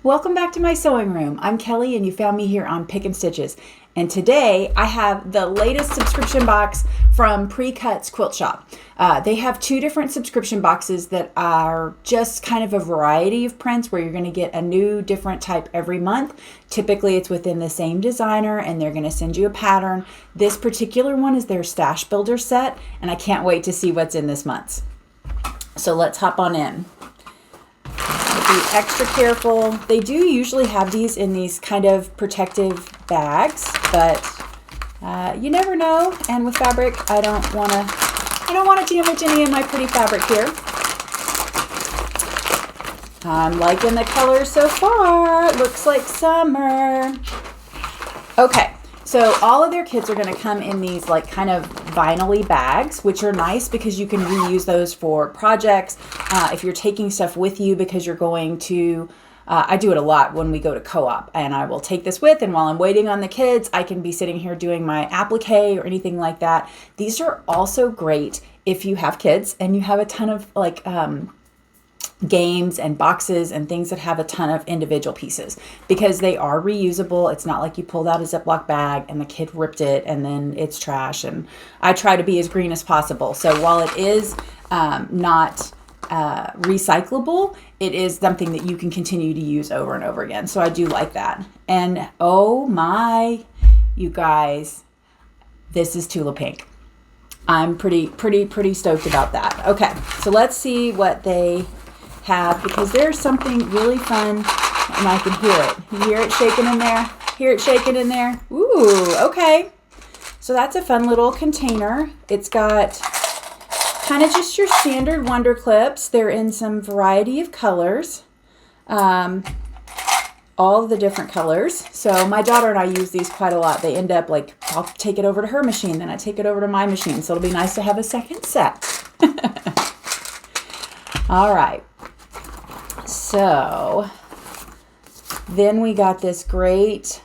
Welcome back to my sewing room. I'm Kelly and you found me here on Pick and Stitches. And today I have the latest subscription box from PreCuts Quilt Shop. They have two different subscription boxes that are just kind of a variety of prints where you're going to get a new different type every month. Typically it's within the same designer and they're going to send you a pattern. This particular one is their Stash Builder set and I can't wait to see what's in this month's. So let's hop on in. Be extra careful. They do usually have these in these kind of protective bags, but you never know. And with fabric, I don't want to damage any of my pretty fabric here. I'm liking the colors so far. It looks like summer. Okay. So all of their kits are going to come in these like kind of vinyl-y bags, which are nice because you can reuse those for projects. If you're taking stuff with you because you're going to, I do it a lot when we go to co-op and I will take this with, and while I'm waiting on the kids, I can be sitting here doing my applique or anything like that. These are also great if you have kids and you have a ton of like, games and boxes and things that have a ton of individual pieces because they are reusable. It's not like you pulled out a Ziploc bag and the kid ripped it and then it's trash. And I try to be as green as possible. So while it is not recyclable, it is something that you can continue to use over and over again. So I do like that. And oh my, you guys, this is Tula Pink. I'm pretty stoked about that. Okay, so let's see what they have, because there's something really fun and I can hear it. You hear it shaking in there? Hear it shaking in there? Ooh, okay. So that's a fun little container. It's got kind of just your standard Wonder Clips. They're in some variety of colors. All of the different colors. So my daughter and I use these quite a lot. They end up like, I'll take it over to her machine, then I take it over to my machine. So it'll be nice to have a second set. All right. So then we got this great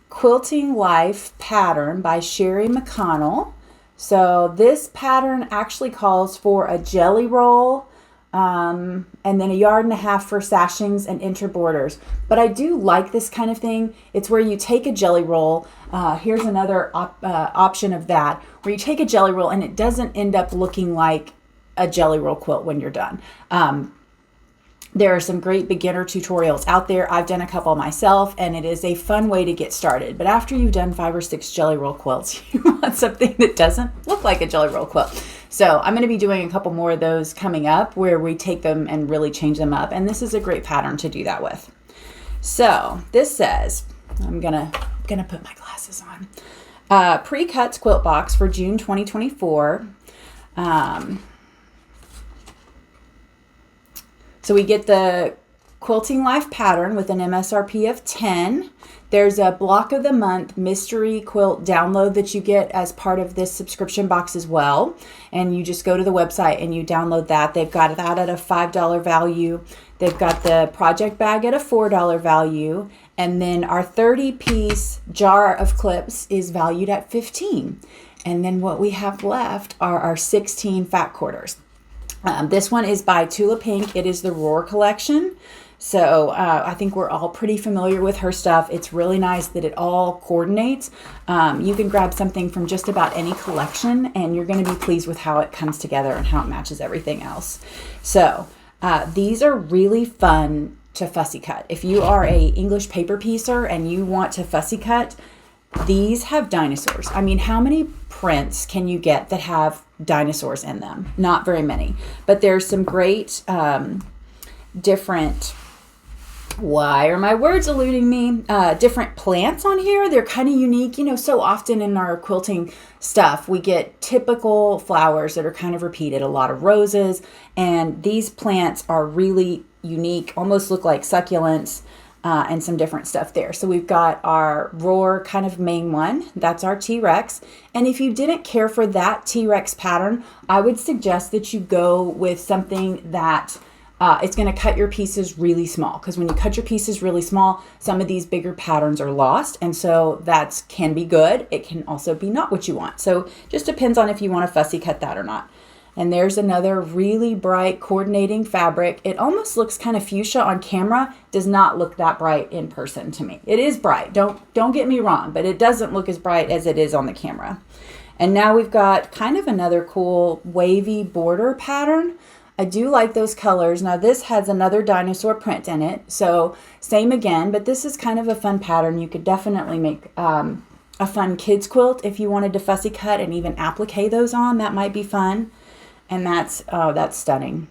Quilting Life pattern by Sherri Mcconnell. So this pattern actually calls for a jelly roll and then 1.5 yards for sashings and interborders. But I do like this kind of thing. It's where you take a jelly roll. Here's another option of that, where you take a jelly roll and it doesn't end up looking like a jelly roll quilt when you're done. There are some great beginner tutorials out there. I've done a couple myself and it is a fun way to get started. But after you've done 5 or 6 jelly roll quilts, you want something that doesn't look like a jelly roll quilt. So I'm going to be doing a couple more of those coming up where we take them and really change them up. And this is a great pattern to do that with. So this says, I'm gonna put my glasses on. PreCuts quilt box for June 2024. So we get the Quilting Life pattern with an MSRP of 10. There's a block of the month mystery quilt download that you get as part of this subscription box as well. And you just go to the website and you download that. They've got that at a $5 value. They've got the project bag at a $4 value. And then our 30-piece jar of clips is valued at $15. And then what we have left are our 16 fat quarters. This one is by Tula Pink. It is the Roar collection. So I think we're all pretty familiar with her stuff. It's really nice that it all coordinates. You can grab something from just about any collection and you're going to be pleased with how it comes together and how it matches everything else. So these are really fun to fussy cut. If you are a English paper piecer and you want to fussy cut, these have dinosaurs. I mean, how many prints can you get that have dinosaurs in them? Not very many. But there's some great different, why are my words eluding me? Different plants on here. They're kind of unique. You know, so often in our quilting stuff, we get typical flowers that are kind of repeated, a lot of roses. And these plants are really unique, almost look like succulents. And some different stuff there. So we've got our Roar kind of main one. That's our T-Rex. And if you didn't care for that T-Rex pattern, I would suggest that you go with something that it's going to cut your pieces really small. Because when you cut your pieces really small, some of these bigger patterns are lost. And so that can be good. It can also be not what you want. So just depends on if you want to fussy cut that or not. And there's another really bright coordinating fabric. It almost looks kind of fuchsia on camera. Does not look that bright in person to me. It is bright. Don't get me wrong, but it doesn't look as bright as it is on the camera. And now we've got kind of another cool wavy border pattern. I do like those colors. Now this has another dinosaur print in it. So same again, but this is kind of a fun pattern. You could definitely make a fun kids quilt if you wanted to fussy cut and even applique those on. That might be fun. And that's stunning.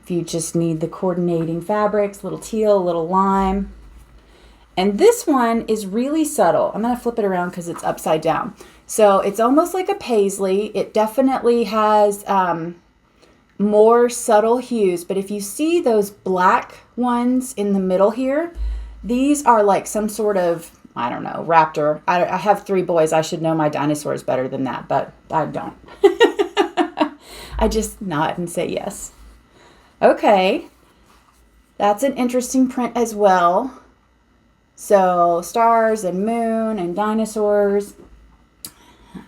If you just need the coordinating fabrics, little teal, little lime. And this one is really subtle. I'm going to flip it around because it's upside down. So it's almost like a paisley. It definitely has more subtle hues. But if you see those black ones in the middle here, these are like some sort of, I don't know, raptor. I have 3 boys. I should know my dinosaurs better than that, but I don't. I just nod and say yes. Okay. That's an interesting print as well. So stars and moon and dinosaurs.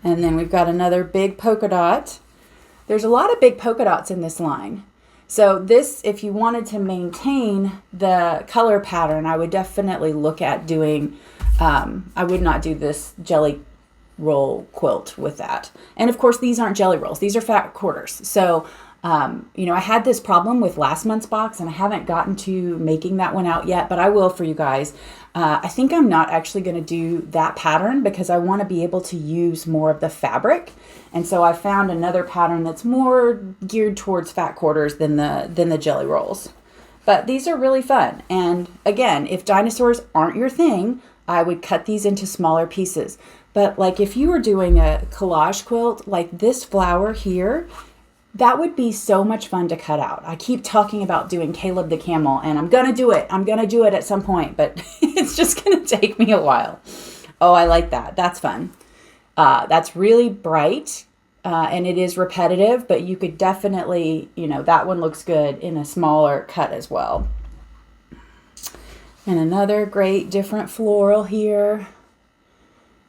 And then we've got another big polka dot. There's a lot of big polka dots in this line. So this, if you wanted to maintain the color pattern, I would definitely look at doing, I would not do this jelly roll quilt with that. And of course, these aren't jelly rolls. These are fat quarters. So, I had this problem with last month's box and I haven't gotten to making that one out yet, but I will for you guys. I think I'm not actually going to do that pattern because I want to be able to use more of the fabric. And so I found another pattern that's more geared towards fat quarters than the jelly rolls. But these are really fun. And again, if dinosaurs aren't your thing, I would cut these into smaller pieces. But like if you were doing a collage quilt, like this flower here, that would be so much fun to cut out. I keep talking about doing Caleb the Camel, and I'm going to do it. I'm going to do it at some point, but it's just going to take me a while. Oh, I like that. That's fun. That's really bright, and it is repetitive, but you could definitely, that one looks good in a smaller cut as well. And another great different floral here.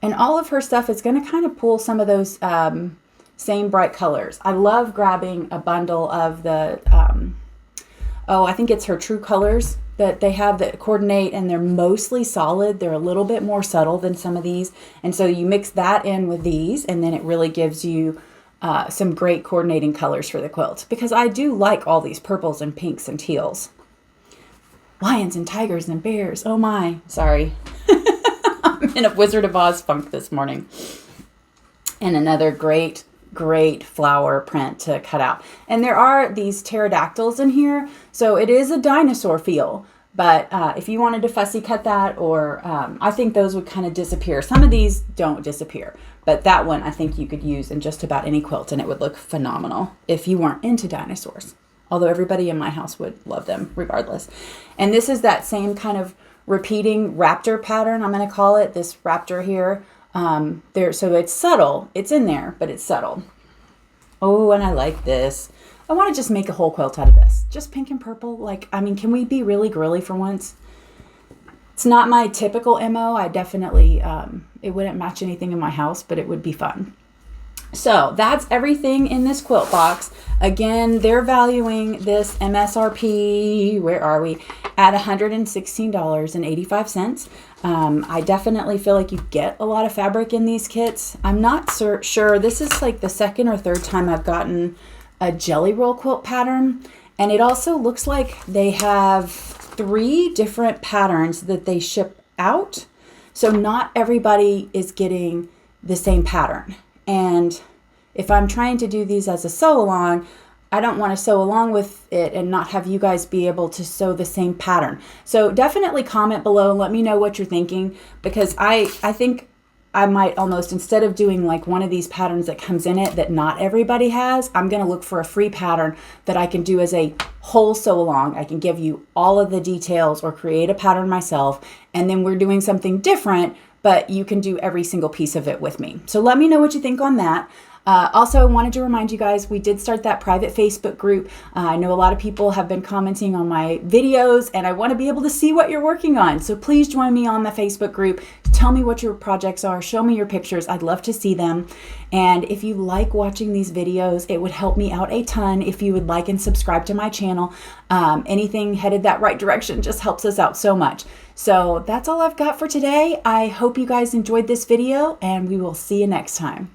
And all of her stuff is going to kind of pull some of those same bright colors. I love grabbing a bundle of the, I think it's her True Colors that they have that coordinate, and they're mostly solid. They're a little bit more subtle than some of these. And so you mix that in with these, and then it really gives you some great coordinating colors for the quilt. Because I do like all these purples and pinks and teals. Lions and tigers and bears. Oh my, sorry. I'm in a Wizard of Oz funk this morning. And another great flower print to cut out. And there are these pterodactyls in here, so it is a dinosaur feel. But if you wanted to fussy cut that, or I think those would kind of disappear. Some of these don't disappear, but that one I think you could use in just about any quilt, and it would look phenomenal if you weren't into dinosaurs. Although everybody in my house would love them regardless. And this is that same kind of repeating raptor pattern, I'm going to call it, this raptor here. So it's subtle. It's in there, but it's subtle. Oh, and I like this. I want to just make a whole quilt out of this. Just pink and purple. Can we be really girly for once? It's not my typical MO. I definitely, it wouldn't match anything in my house, but it would be fun. So that's everything in this quilt box. Again, they're valuing this MSRP, where are we, at $116.85. I definitely feel like you get a lot of fabric in these kits. I'm not sure. This is like the second or third time I've gotten a jelly roll quilt pattern. And it also looks like they have 3 different patterns that they ship out. So not everybody is getting the same pattern. And if I'm trying to do these as a sew along, I don't want to sew along with it and not have you guys be able to sew the same pattern. So definitely comment below and let me know what you're thinking, because I think I might almost, instead of doing like one of these patterns that comes in it that not everybody has, I'm going to look for a free pattern that I can do as a whole sew along. I can give you all of the details or create a pattern myself, and then we're doing something different, but you can do every single piece of it with me. So let me know what you think on that. Also, I wanted to remind you guys, we did start that private Facebook group. I know a lot of people have been commenting on my videos, and I want to be able to see what you're working on. So please join me on the Facebook group. Tell me what your projects are. Show me your pictures. I'd love to see them. And if you like watching these videos, it would help me out a ton if you would like and subscribe to my channel. Anything headed that right direction just helps us out so much. So that's all I've got for today. I hope you guys enjoyed this video, and we will see you next time.